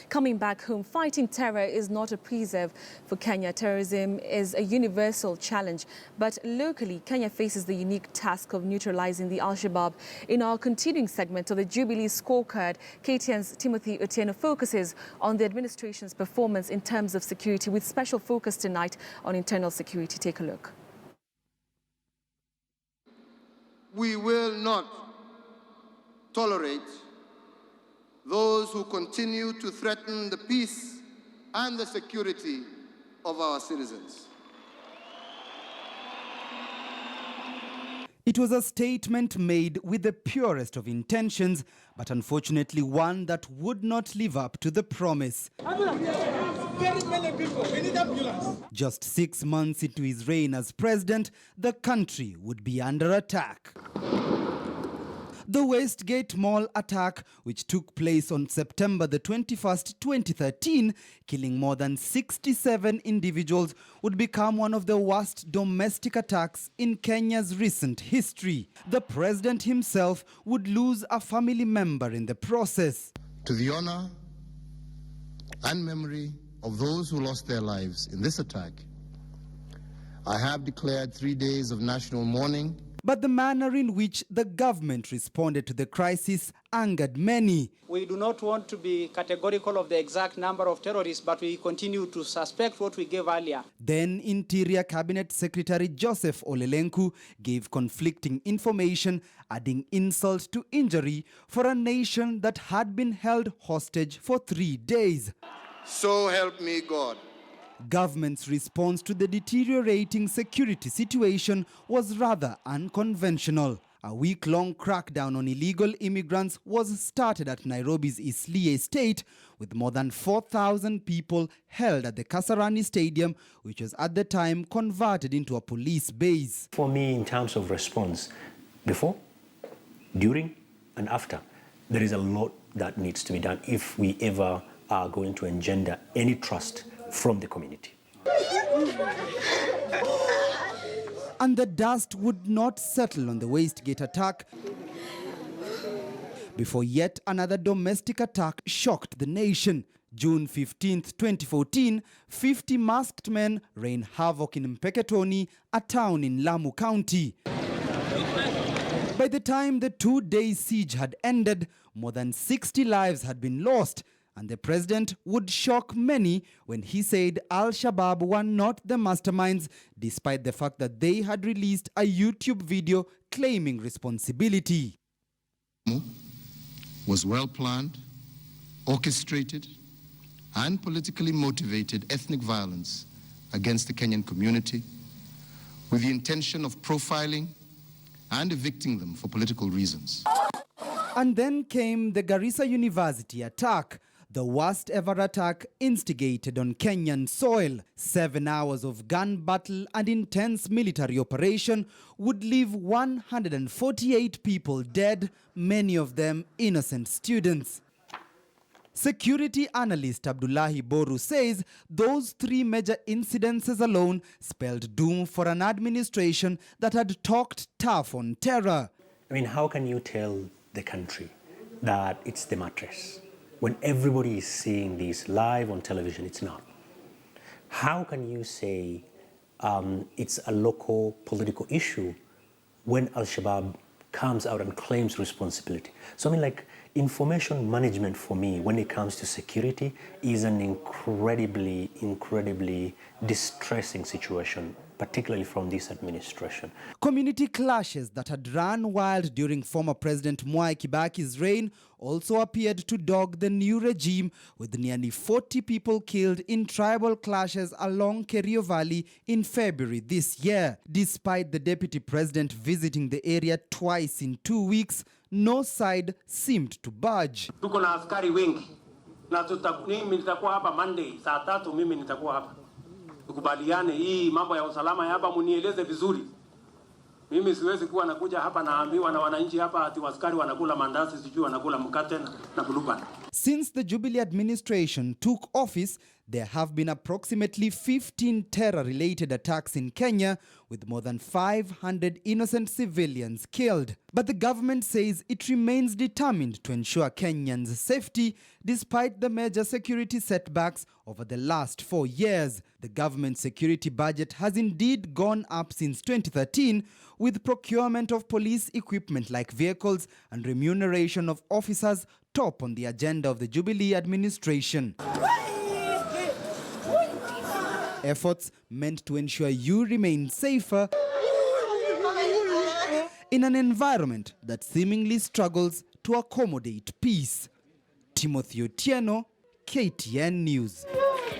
Coming back home, fighting terror is not a preserve for Kenya. Terrorism is a universal challenge. But locally, Kenya faces the unique task of neutralizing the Al-Shabaab. In our continuing segment of the Jubilee scorecard, KTN's Timothy Otieno focuses on the administration's performance in terms of security, with special focus tonight on internal security. Take a look. We will not tolerate those who continue to threaten the peace and the security of our citizens. It was a statement made with the purest of intentions, but unfortunately one that would not live up to the promise. Very many people, we need ambulance. Just 6 months into his reign as president, the country would be under attack. The Westgate Mall attack, which took place on September the 21st, 2013, killing more than 67 individuals, would become one of the worst domestic attacks in Kenya's recent history. The president himself would lose a family member in the process. To the honor and memory of those who lost their lives in this attack, I have declared 3 days of national mourning. But the manner in which the government responded to the crisis angered many. We do not want to be categorical of the exact number of terrorists, but we continue to suspect what we gave earlier. Then Interior Cabinet Secretary Joseph Olelenku gave conflicting information, adding insult to injury for a nation that had been held hostage for 3 days. So help me God. Government's response to the deteriorating security situation was rather unconventional. A week-long crackdown on illegal immigrants was started at Nairobi's Eastleigh Estate, with more than 4,000 people held at the Kasarani Stadium, which was at the time converted into a police base. For me, in terms of response, before, during, and after, there is a lot that needs to be done if we ever are going to engender any trust from the community. And the dust would not settle on the Westgate attack before yet another domestic attack shocked the nation. June 15th, 2014, 50 masked men rained havoc in Mpeketoni, a town in Lamu County. By the time the 2-day siege had ended, more than 60 lives had been lost. And the president would shock many when he said Al-Shabaab were not the masterminds, despite the fact that they had released a YouTube video claiming responsibility. Was well planned, orchestrated, and politically motivated ethnic violence against the Kenyan community, with the intention of profiling and evicting them for political reasons. And then came the Garissa University attack, the worst ever attack instigated on Kenyan soil. 7 hours of gun battle and intense military operation would leave 148 people dead, many of them innocent students. Security analyst Abdullahi Boru says those 3 major incidences alone spelled doom for an administration that had talked tough on terror. I mean, how can you tell the country that it's the mattress when everybody is seeing this live on television? It's not. How can you say it's a local political issue when Al-Shabaab comes out and claims responsibility? So I mean, like, information management for me when it comes to security is an incredibly distressing situation, particularly from this administration. Community clashes that had run wild during former President Mwai Kibaki's reign also appeared to dog the new regime, with nearly 40 people killed in tribal clashes along Kerio Valley in February this year. Despite the deputy president visiting the area twice in 2 weeks, no side seemed to budge. Tuko na askari wengi na mimi nitakuwa hapa Monday saa 3, mimi nitakuwa hapa. Tukubaliane hii mambo ya usalama hapa, munieleze vizuri. Mimi siwezi kuwa nakuja hapa naambiwa na wananchi hapa ati askari wanakula mandazi, sijui wanakula mkate na blueband. Since the Jubilee administration took office, there have been approximately 15 terror-related attacks in Kenya, with more than 500 innocent civilians killed. But the government says it remains determined to ensure Kenyans' safety despite the major security setbacks over the last 4 years. The government security budget has indeed gone up since 2013, with procurement of police equipment like vehicles and remuneration of officers top on the agenda of the Jubilee administration. Efforts meant to ensure you remain safer in an environment that seemingly struggles to accommodate peace. Timothy Otieno, KTN News.